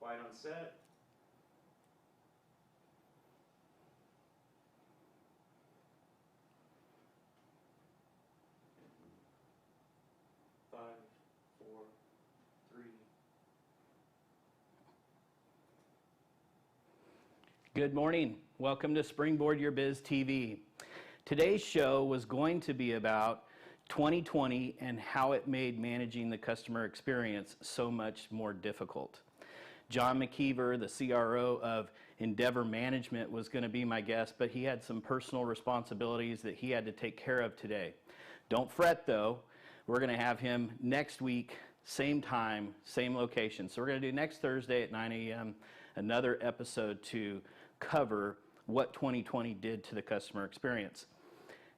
Quiet on set. Five, four, three. Good morning. Welcome to Springboard Your Biz TV. Today's show was going to be about 2020 and how it made managing the customer experience so much more difficult. John McKeever, the CRO of Endeavor Management, was going to be my guest, but he had some personal responsibilities that he had to take care of today. Don't fret though, we're going to have him next week, same time, same location. So we're going to do next Thursday at 9 a.m. another episode to cover what 2020 did to the customer experience.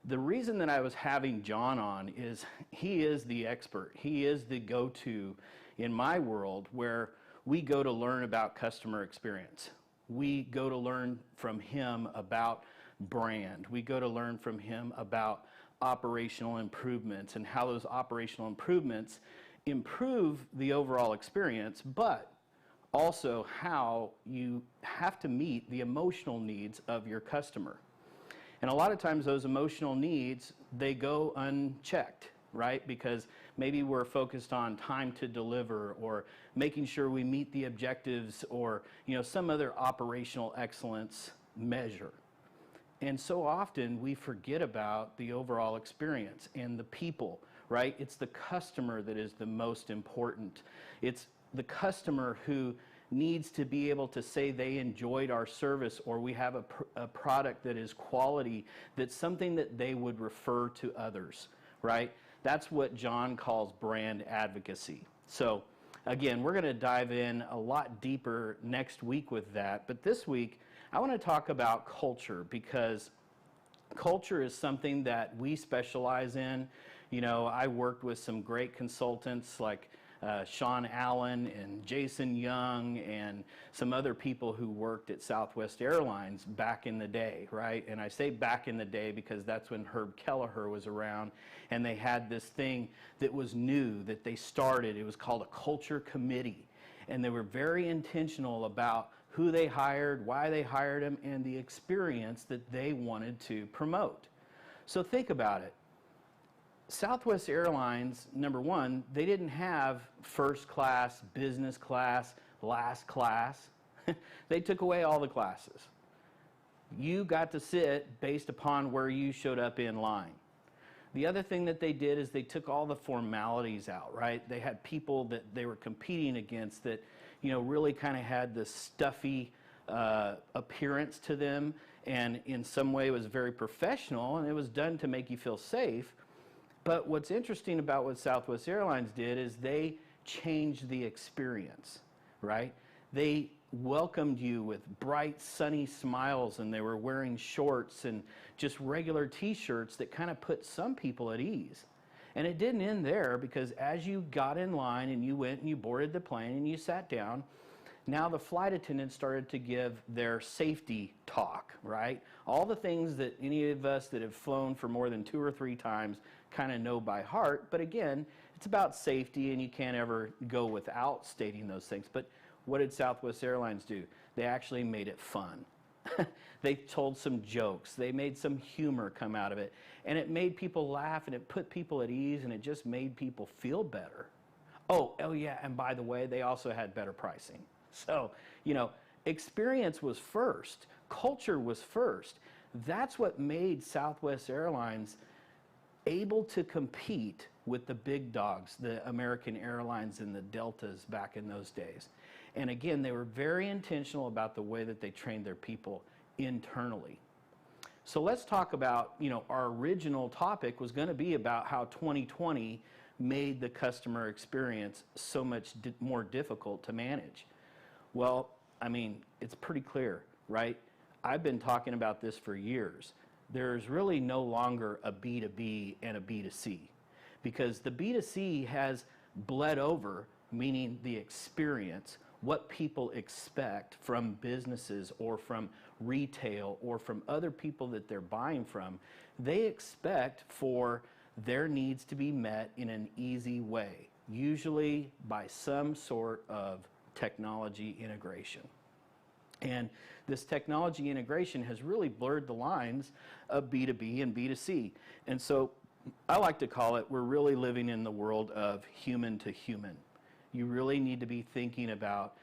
The reason that I was having John on is he is the expert. He is the go-to in my world where we go to learn about customer experience. We go to learn from him about brand. We go to learn from him about operational improvements and how those operational improvements improve the overall experience, but also how you have to meet the emotional needs of your customer. And a lot of times those emotional needs, they go unchecked, right? Because maybe we're focused on time to deliver or making sure we meet the objectives or, some other operational excellence measure. And so often we forget about the overall experience and the people, right? It's the customer that is the most important. It's the customer who needs to be able to say they enjoyed our service, or we have a product that is quality, that's something that they would refer to others, right? That's what John calls brand advocacy. So again, we're going to dive in a lot deeper next week with that. But this week, I want to talk about culture, because culture is something that we specialize in. I worked with some great consultants like Sean Allen and Jason Young and some other people who worked at Southwest Airlines back in the day, right? And I say back in the day because that's when Herb Kelleher was around, and they had this thing that was new that they started. It was called a culture committee, and they were very intentional about who they hired, why they hired them, and the experience that they wanted to promote. So think about it. Southwest Airlines, number one, they didn't have first class, business class, last class. They took away all the classes. You got to sit based upon where you showed up in line. The other thing that they did is they took all the formalities out, right? They had people that they were competing against that, really kind of had this stuffy appearance to them, and in some way it was very professional, and it was done to make you feel safe. But what's interesting about what Southwest Airlines did is they changed the experience, right? They welcomed you with bright, sunny smiles, and they were wearing shorts and just regular t-shirts that kind of put some people at ease. And it didn't end there, because as you got in line and you went and you boarded the plane and you sat down, now the flight attendants started to give their safety talk, right? All the things that any of us that have flown for more than 2 or 3 times kind of know by heart. But again, it's about safety, and you can't ever go without stating those things. But what did Southwest Airlines do? They actually made it fun. They told some jokes. They made some humor come out of it. And it made people laugh, and it put people at ease, and it just made people feel better. Oh yeah, and by the way, they also had better pricing. So, experience was first. Culture was first. That's what made Southwest Airlines able to compete with the big dogs, the American Airlines and the Deltas back in those days. And again, they were very intentional about the way that they trained their people internally. So let's talk about, our original topic was going to be about how 2020 made the customer experience so much more difficult to manage. Well, it's pretty clear, right? I've been talking about this for years. There's really no longer a B2B and a B2C, because the B2C has bled over, meaning the experience, what people expect from businesses or from retail or from other people that they're buying from. They expect for their needs to be met in an easy way, usually by some sort of technology integration. And this technology integration has really blurred the lines of B2B and B2C. And so I like to call it, we're really living in the world of human to human. You really need to be thinking about,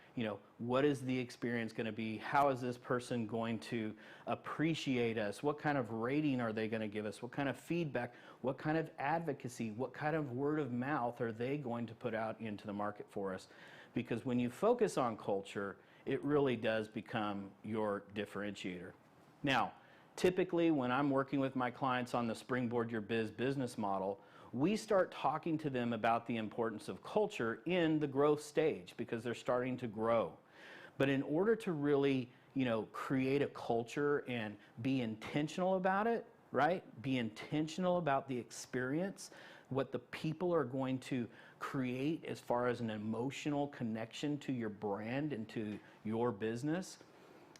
what is the experience going to be? How is this person going to appreciate us? What kind of rating are they going to give us? What kind of feedback? What kind of advocacy? What kind of word of mouth are they going to put out into the market for us? Because when you focus on culture, it really does become your differentiator. Now, typically when I'm working with my clients on the Springboard Your Biz business model, we start talking to them about the importance of culture in the growth stage because they're starting to grow. But in order to really, create a culture and be intentional about it, right? Be intentional about the experience, what the people are going to create as far as an emotional connection to your brand and to your business.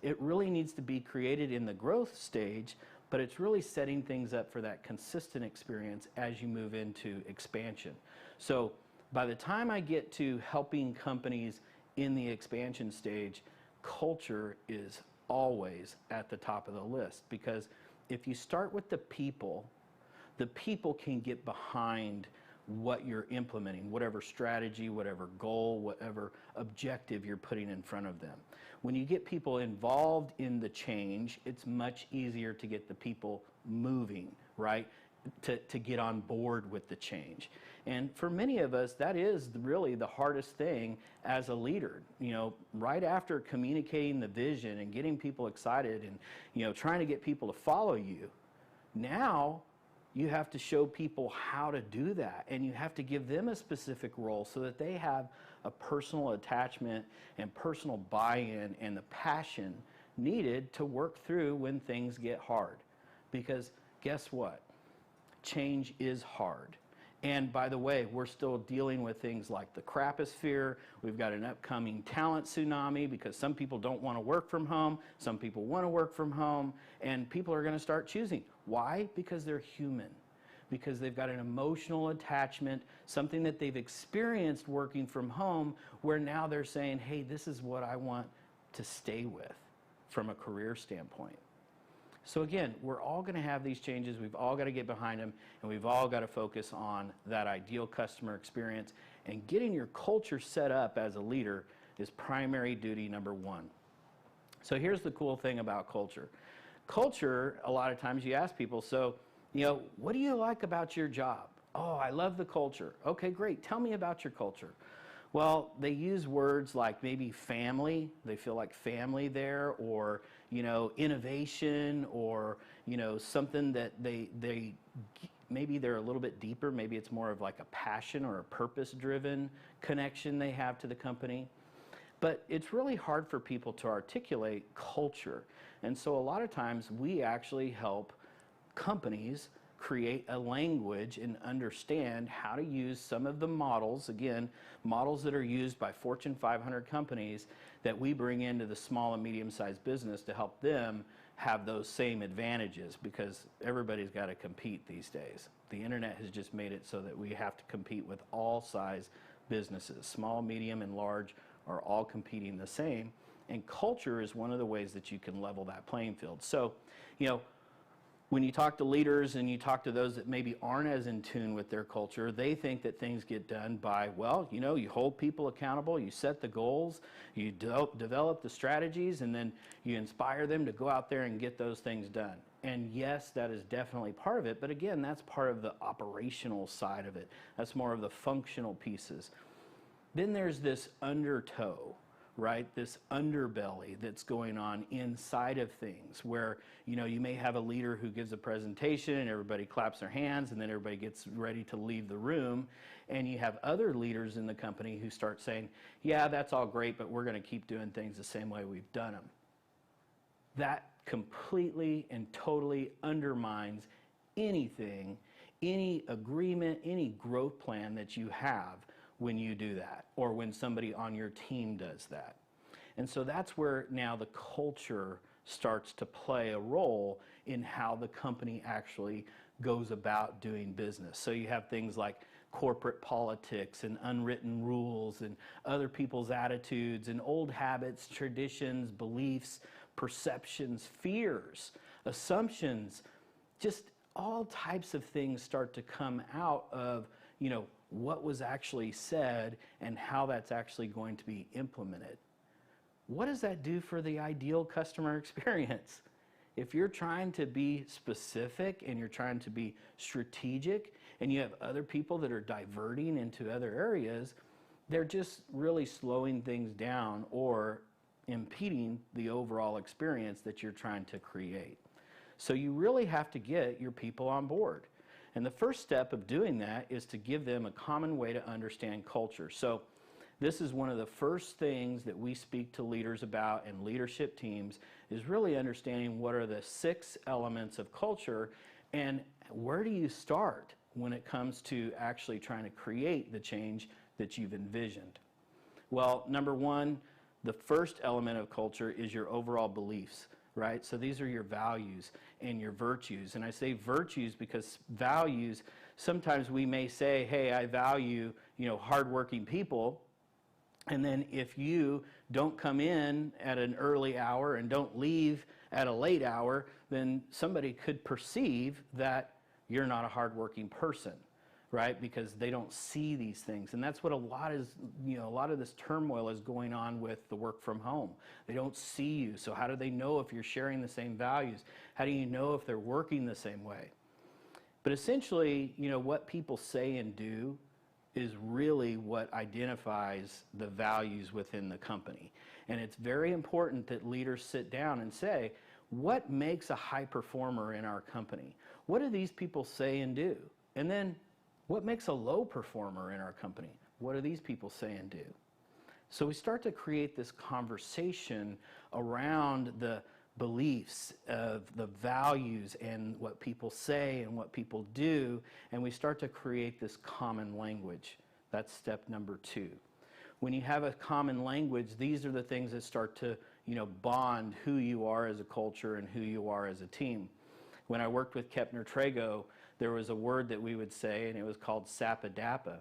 It really needs to be created in the growth stage, but it's really setting things up for that consistent experience as you move into expansion. So by the time I get to helping companies in the expansion stage, culture is always at the top of the list, because if you start with the people can get behind what you're implementing, whatever strategy, whatever goal, whatever objective you're putting in front of them. When you get people involved in the change, it's much easier to get the people moving, right? To get on board with the change. And for many of us, that is really the hardest thing as a leader. Right after communicating the vision and getting people excited and, trying to get people to follow you, now you have to show people how to do that, and you have to give them a specific role so that they have a personal attachment and personal buy-in and the passion needed to work through when things get hard. Because guess what? Change is hard. And by the way, we're still dealing with things like the craposphere. We've got an upcoming talent tsunami because some people don't want to work from home. Some people want to work from home. And people are going to start choosing. Why? Because they're human. Because they've got an emotional attachment, something that they've experienced working from home, where now they're saying, hey, this is what I want to stay with from a career standpoint. So again, we're all going to have these changes. We've all got to get behind them, and we've all got to focus on that ideal customer experience. And getting your culture set up as a leader is primary duty number one. So here's the cool thing about culture. Culture, a lot of times you ask people, so, what do you like about your job? Oh, I love the culture. Okay, great. Tell me about your culture. Well, they use words like maybe family. They feel like family there, or, innovation, or, something that they maybe they're a little bit deeper. Maybe it's more of like a passion or a purpose-driven connection they have to the company. But it's really hard for people to articulate culture. And so a lot of times we actually help companies create a language and understand how to use some of the models, again, models that are used by Fortune 500 companies that we bring into the small and medium-sized business to help them have those same advantages, because everybody's got to compete these days. The internet has just made it so that we have to compete with all size businesses. Small, medium, and large are all competing the same, and culture is one of the ways that you can level that playing field. So, when you talk to leaders and you talk to those that maybe aren't as in tune with their culture, they think that things get done by, you hold people accountable, you set the goals, you develop the strategies, and then you inspire them to go out there and get those things done. And yes, that is definitely part of it, but again, that's part of the operational side of it. That's more of the functional pieces. Then there's this undertow, right? This underbelly that's going on inside of things where, you may have a leader who gives a presentation and everybody claps their hands and then everybody gets ready to leave the room. And you have other leaders in the company who start saying, yeah, that's all great, but we're going to keep doing things the same way we've done them. That completely and totally undermines anything, any agreement, any growth plan that you have when you do that, or when somebody on your team does that. And so that's where now the culture starts to play a role in how the company actually goes about doing business. So you have things like corporate politics and unwritten rules and other people's attitudes and old habits, traditions, beliefs, perceptions, fears, assumptions, just all types of things start to come out of, what was actually said and how that's actually going to be implemented. What does that do for the ideal customer experience? If you're trying to be specific and you're trying to be strategic and you have other people that are diverting into other areas, they're just really slowing things down or impeding the overall experience that you're trying to create. So you really have to get your people on board. And the first step of doing that is to give them a common way to understand culture. So this is one of the first things that we speak to leaders about and leadership teams, is really understanding what are the 6 elements of culture and where do you start when it comes to actually trying to create the change that you've envisioned. Well, number 1, the first element of culture is your overall beliefs, right? So these are your values and your virtues. And I say virtues because values, sometimes we may say, hey, I value, hardworking people. And then if you don't come in at an early hour and don't leave at a late hour, then somebody could perceive that you're not a hardworking person, right? Because they don't see these things. And that's what a lot of this turmoil is going on with the work from home. They don't see you. So how do they know if you're sharing the same values? How do you know if they're working the same way? But essentially, what people say and do is really what identifies the values within the company. And it's very important that leaders sit down and say, what makes a high performer in our company? What do these people say and do? And then, what makes a low performer in our company? What do these people say and do? So we start to create this conversation around the beliefs of the values and what people say and what people do, and we start to create this common language. That's step number 2. When you have a common language, these are the things that start to, bond who you are as a culture and who you are as a team. When I worked with Kepner Trago, there was a word that we would say, and it was called SAPA-DAPA.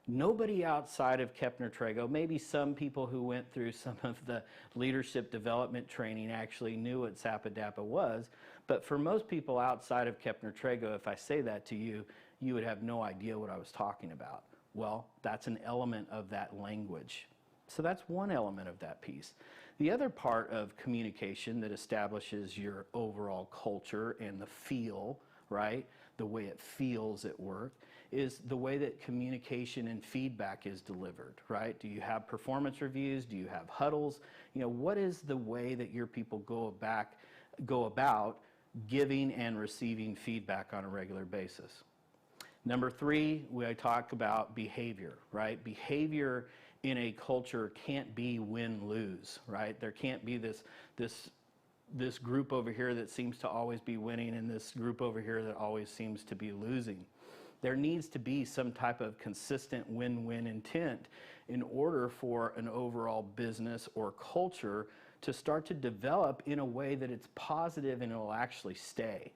Nobody outside of Kepner Trago, maybe some people who went through some of the leadership development training actually knew what SAPA-DAPA was, but for most people outside of Kepner Trago, if I say that to you, you would have no idea what I was talking about. Well, that's an element of that language. So that's one element of that piece. The other part of communication that establishes your overall culture and the feel, right, the way it feels at work, is the way that communication and feedback is delivered, right? Do you have performance reviews? Do you have huddles? What is the way that your people go about giving and receiving feedback on a regular basis? Number 3, we talk about behavior, right? Behavior in a culture can't be win-lose, right? There can't be this group over here that seems to always be winning and this group over here that always seems to be losing. There needs to be some type of consistent win-win intent in order for an overall business or culture to start to develop in a way that it's positive and it'll actually stay.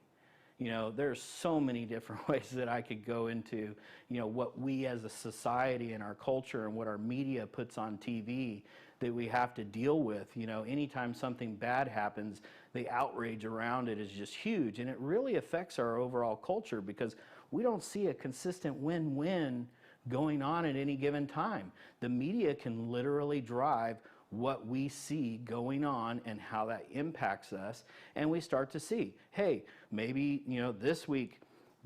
There's so many different ways that I could go into, what we as a society and our culture and what our media puts on TV that we have to deal with. Anytime something bad happens, the outrage around it is just huge. And it really affects our overall culture because we don't see a consistent win-win going on at any given time. The media can literally drive what we see going on and how that impacts us, and we start to see, hey, maybe this week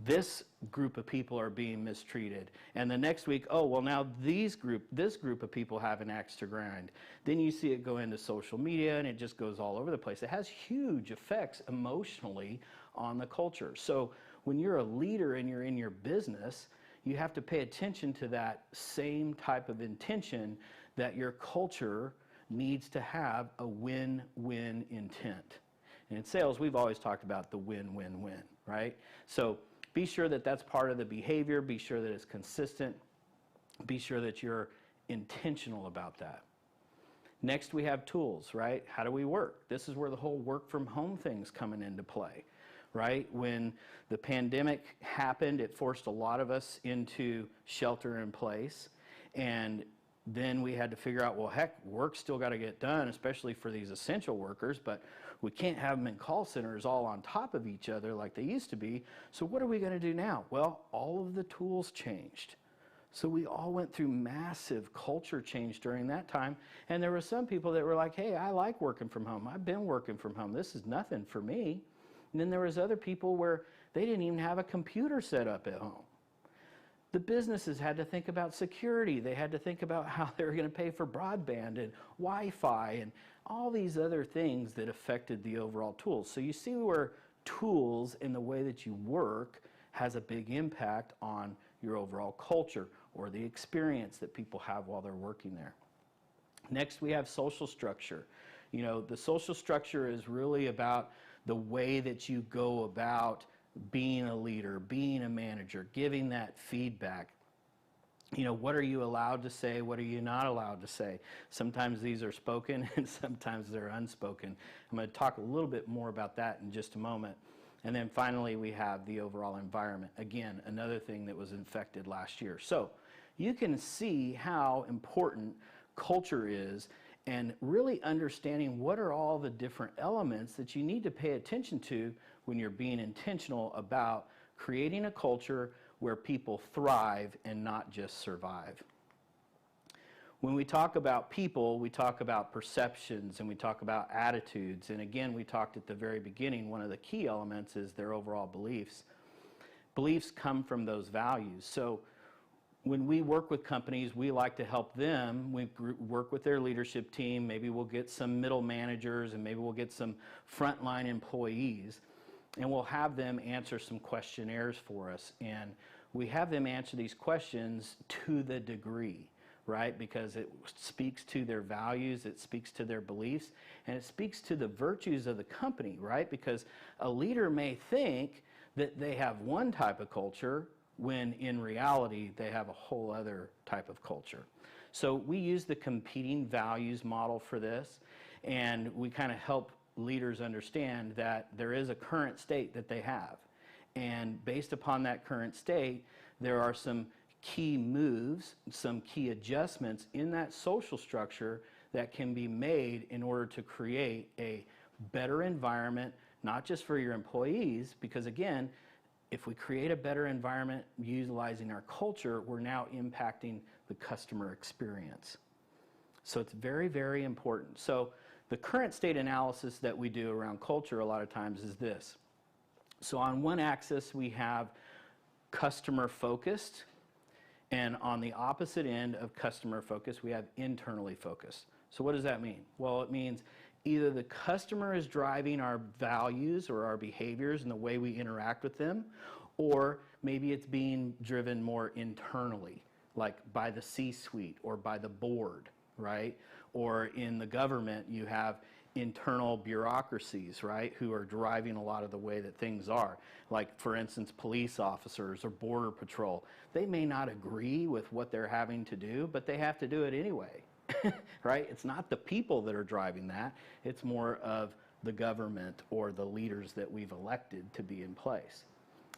this group of people are being mistreated, and the next week, oh well, now this group of people have an axe to grind. Then you see it go into social media and it just goes all over the place. It has huge effects emotionally on the culture. So when you're a leader and you're in your business, you have to pay attention to that same type of intention, that your culture needs to have a win-win intent. And in sales, we've always talked about the win-win-win, right? So be sure that that's part of the behavior. Be sure that it's consistent. Be sure that you're intentional about that. Next, we have tools, right? How do we work? This is where the whole work from home thing's coming into play. right? When the pandemic happened, it forced a lot of us into shelter in place. And then we had to figure out, well, heck, work's still got to get done, especially for these essential workers, but we can't have them in call centers all on top of each other like they used to be. So what are we going to do now? Well, all of the tools changed. So we all went through massive culture change during that time. And there were some people that were like, hey, I like working from home. I've been working from home. This is nothing for me. And then there was other people where they didn't even have a computer set up at home. The businesses had to think about security. They had to think about how they were going to pay for broadband and Wi-Fi and all these other things that affected the overall tools. So you see where tools and the way that you work has a big impact on your overall culture or the experience that people have while they're working there. Next, we have social structure. You know, the social structure is really about the way that you go about being a leader, being a manager, giving that feedback. You know, what are you allowed to say? What are you not allowed to say? Sometimes these are spoken and sometimes they're unspoken. I'm going to talk a little bit more about that in just a moment. And then finally, we have the overall environment. Again, another thing that was infected last year. So you can see how important culture is and really understanding what are all the different elements that you need to pay attention to when you're being intentional about creating a culture where people thrive and not just survive. When we talk about people, we talk about perceptions and we talk about attitudes. And again, we talked at the very beginning, one of the key elements is their overall beliefs. Beliefs come from those values. So when we work with companies, we like to help them. We work with their leadership team. Maybe we'll get some middle managers and maybe we'll get some frontline employees. And we'll have them answer some questionnaires for us. And we have them answer these questions to the degree, right? Because it speaks to their values, it speaks to their beliefs, and it speaks to the virtues of the company, right? Because a leader may think that they have one type of culture when in reality they have a whole other type of culture. So we use the competing values model for this, and we kind of help leaders understand that there is a current state that they have. And based upon that current state, there are some key moves, some key adjustments in that social structure that can be made in order to create a better environment, not just for your employees, because again, if we create a better environment utilizing our culture, we're now impacting the customer experience. So it's very, very important. So the current state analysis that we do around culture a lot of times is this. So on one axis, we have customer focused, and on the opposite end of customer focused, we have internally focused. So what does that mean? Well, it means either the customer is driving our values or our behaviors and the way we interact with them, or maybe it's being driven more internally, like by the C-suite or by the board, right? Or in the government, you have internal bureaucracies, right, who are driving a lot of the way that things are. Like, for instance, police officers or border patrol. They may not agree with what they're having to do, but they have to do it anyway, right? It's not the people that are driving that. It's more of the government or the leaders that we've elected to be in place.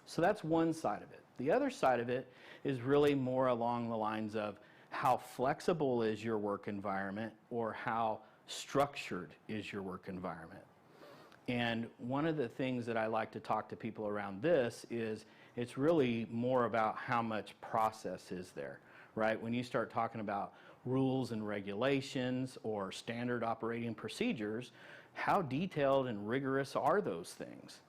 So that's one side of it. The other side of it is really more along the lines of how flexible is your work environment or how structured is your work environment. And one of the things that I like to talk to people around this is it's really more about how much process is there, right? When you start talking about rules and regulations or standard operating procedures, how detailed and rigorous are those things?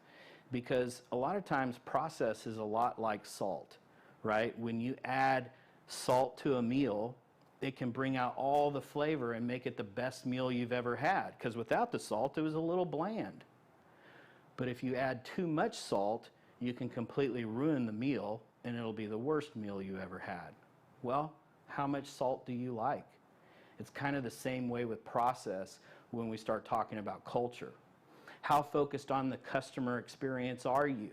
Because a lot of times process is a lot like salt, right? When you add salt to a meal, it can bring out all the flavor and make it the best meal you've ever had, because without the salt, it was a little bland. But if you add too much salt, you can completely ruin the meal, and it'll be the worst meal you ever had. Well, how much salt do you like? It's kind of the same way with process when we start talking about culture. How focused on the customer experience are you?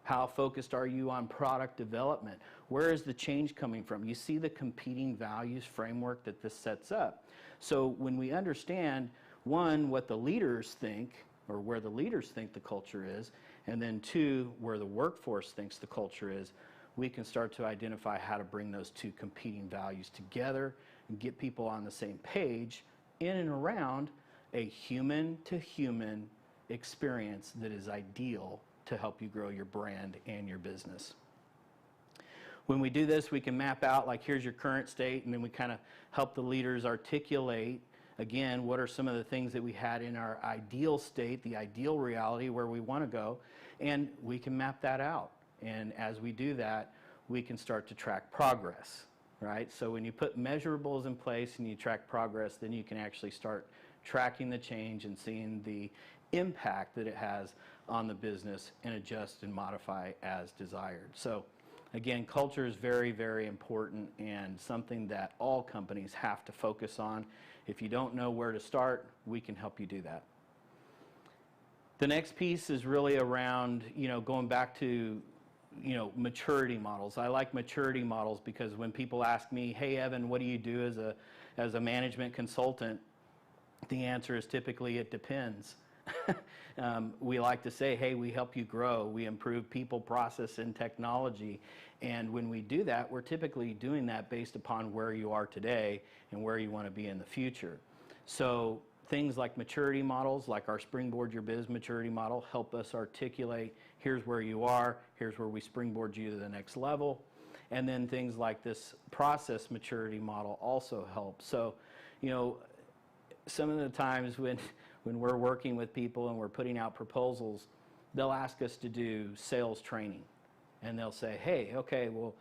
How focused are you on product development? Where is the change coming from? You see the competing values framework that this sets up. So when we understand, one, what the leaders think or where the leaders think the culture is, and then 2, where the workforce thinks the culture is, we can start to identify how to bring those 2 competing values together and get people on the same page in and around a human-to-human experience that is ideal to help you grow your brand and your business. When we do this, we can map out, like, here's your current state, and then we kind of help the leaders articulate, again, what are some of the things that we had in our ideal state, the ideal reality where we want to go, and we can map that out. And as we do that, we can start to track progress, right? So when you put measurables in place and you track progress, then you can actually start tracking the change and seeing the impact that it has on the business and adjust and modify as desired. So again, culture is very, very important and something that all companies have to focus on. If you don't know where to start, we can help you do that. The next piece is really around, going back to, maturity models. I like maturity models because when people ask me, hey, Evan, what do you do as a management consultant? The answer is typically it depends. We like to say, hey, we help you grow. We improve people, process, and technology. And when we do that, we're typically doing that based upon where you are today and where you want to be in the future. So things like maturity models, like our Springboard Your Biz maturity model, help us articulate, here's where you are, here's where we springboard you to the next level. And then things like this process maturity model also help. So, some of the times when we're working with people and we're putting out proposals, they'll ask us to do sales training. And they'll say, hey, okay, well,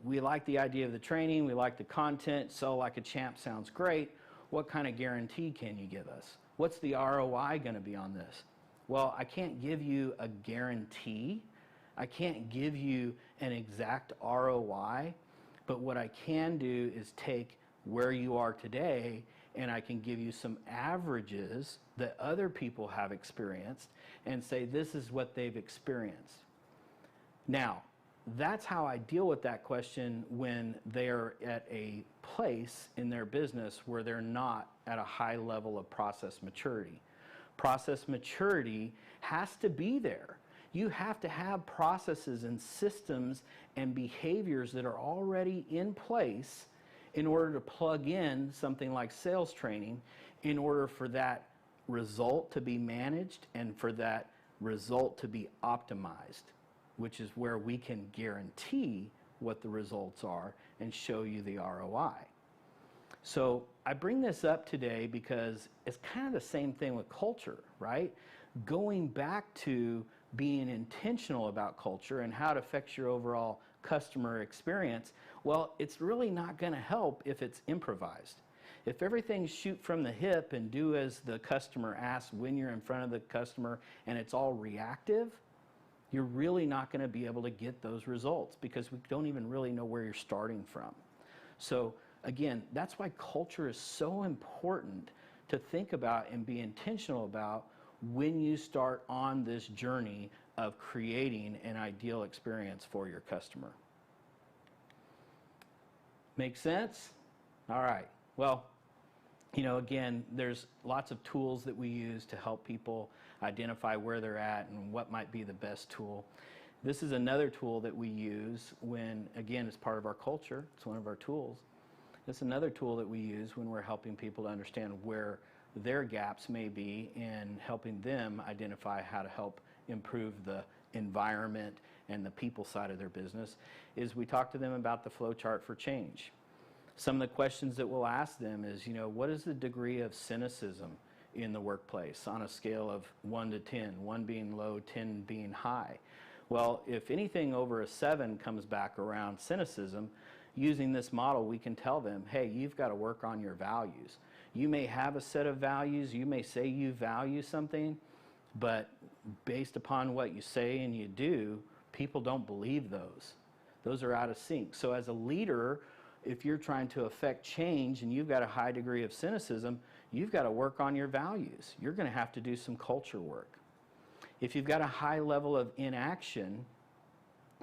we like the idea of the training, we like the content, Sell Like a Champ sounds great. What kind of guarantee can you give us? What's the ROI going to be on this? Well, I can't give you a guarantee. I can't give you an exact ROI, but what I can do is take where you are today and I can give you some averages that other people have experienced and say this is what they've experienced. Now, that's how I deal with that question when they're at a place in their business where they're not at a high level of process maturity. Process maturity has to be there. You have to have processes and systems and behaviors that are already in place in order to plug in something like sales training in order for that result to be managed and for that result to be optimized, which is where we can guarantee what the results are and show you the ROI. So I bring this up today because it's kind of the same thing with culture, right? Going back to being intentional about culture and how it affects your overall customer experience, well, it's really not going to help if it's improvised. If everything's shoot from the hip and do as the customer asks when you're in front of the customer and it's all reactive, you're really not going to be able to get those results because we don't even really know where you're starting from. So again, that's why culture is so important to think about and be intentional about when you start on this journey of creating an ideal experience for your customer. Make sense? All right. Well, again, there's lots of tools that we use to help people identify where they're at and what might be the best tool. This is another tool that we use when, again, it's part of our culture. It's one of our tools. It's another tool that we use when we're helping people to understand where their gaps may be and helping them identify how to help improve the environment and the people side of their business, is we talk to them about the flow chart for change. Some of the questions that we'll ask them is, what is the degree of cynicism in the workplace on a scale of 1 to 10, 1 being low, 10 being high? Well, if anything over a 7 comes back around cynicism, using this model, we can tell them, hey, you've got to work on your values. You may have a set of values, you may say you value something, but based upon what you say and you do, people don't believe those. Those are out of sync. So as a leader, if you're trying to affect change and you've got a high degree of cynicism, you've got to work on your values. You're going to have to do some culture work. If you've got a high level of inaction,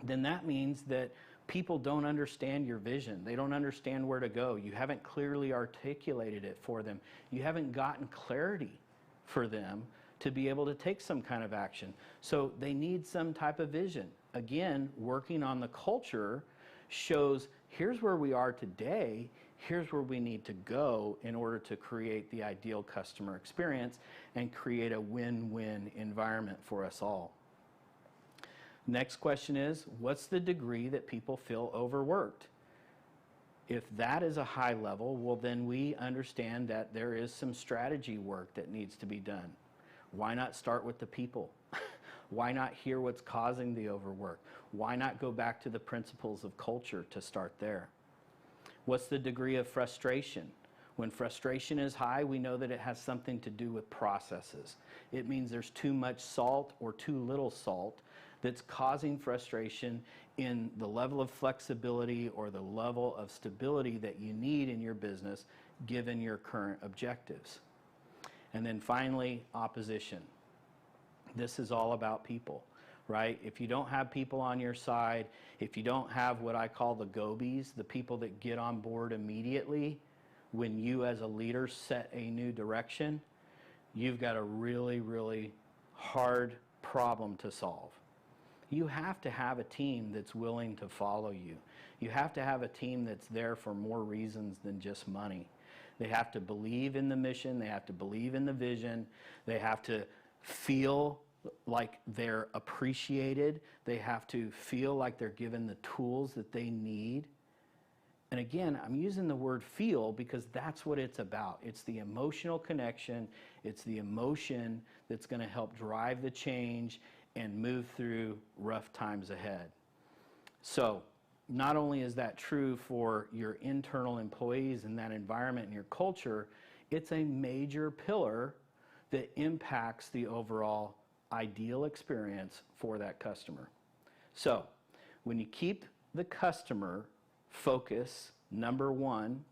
then that means that people don't understand your vision. They don't understand where to go. You haven't clearly articulated it for them. You haven't gotten clarity for them to be able to take some kind of action. So they need some type of vision. Again, working on the culture shows here's where we are today, here's where we need to go in order to create the ideal customer experience and create a win-win environment for us all. Next question is, what's the degree that people feel overworked? If that is a high level, well, then we understand that there is some strategy work that needs to be done. Why not start with the people? Why not hear what's causing the overwork? Why not go back to the principles of culture to start there? What's the degree of frustration? When frustration is high, we know that it has something to do with processes. It means there's too much salt or too little salt that's causing frustration in the level of flexibility or the level of stability that you need in your business given your current objectives. And then finally, opposition. This is all about people, right? If you don't have people on your side, if you don't have what I call the gobies, the people that get on board immediately when you as a leader set a new direction, you've got a really, really hard problem to solve. You have to have a team that's willing to follow you. You have to have a team that's there for more reasons than just money. They have to believe in the mission. They have to believe in the vision. They have to feel like they're appreciated. They have to feel like they're given the tools that they need. And again, I'm using the word feel because that's what it's about. It's the emotional connection. It's the emotion that's going to help drive the change and move through rough times ahead. So not only is that true for your internal employees and that environment and your culture, it's a major pillar that impacts the overall ideal experience for that customer. So when you keep the customer focus, number one,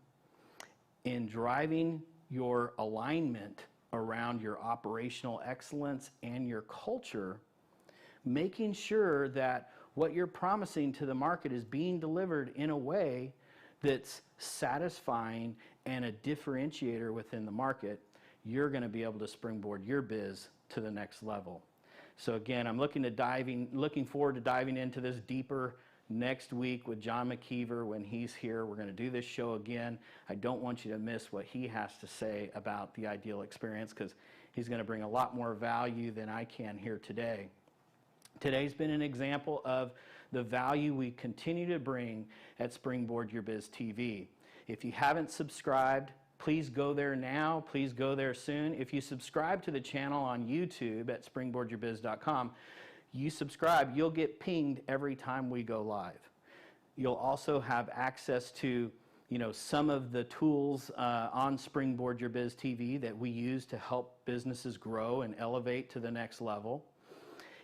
in driving your alignment around your operational excellence and your culture, making sure that what you're promising to the market is being delivered in a way that's satisfying and a differentiator within the market, you're going to be able to springboard your biz to the next level. So again, I'm looking forward to diving into this deeper next week with John McKeever when he's here. We're going to do this show again. I don't want you to miss what he has to say about the ideal experience because he's going to bring a lot more value than I can here today. Today's been an example of the value we continue to bring at Springboard Your Biz TV. If you haven't subscribed, please go there now. Please go there soon. If you subscribe to the channel on YouTube at springboardyourbiz.com, you subscribe, you'll get pinged every time we go live. You'll also have access to some of the tools on Springboard Your Biz TV that we use to help businesses grow and elevate to the next level.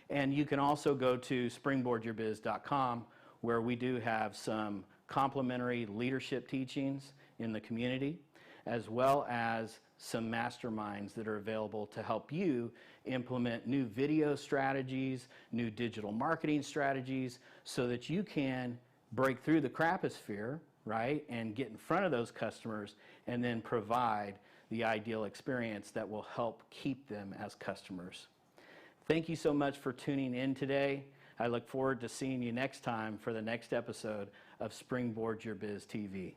And you can also go to springboardyourbiz.com where we do have some complimentary leadership teachings in the community, as well as some masterminds that are available to help you implement new video strategies, new digital marketing strategies, so that you can break through the craposphere, right, and get in front of those customers and then provide the ideal experience that will help keep them as customers. Thank you so much for tuning in today. I look forward to seeing you next time for the next episode of Springboard Your Biz TV.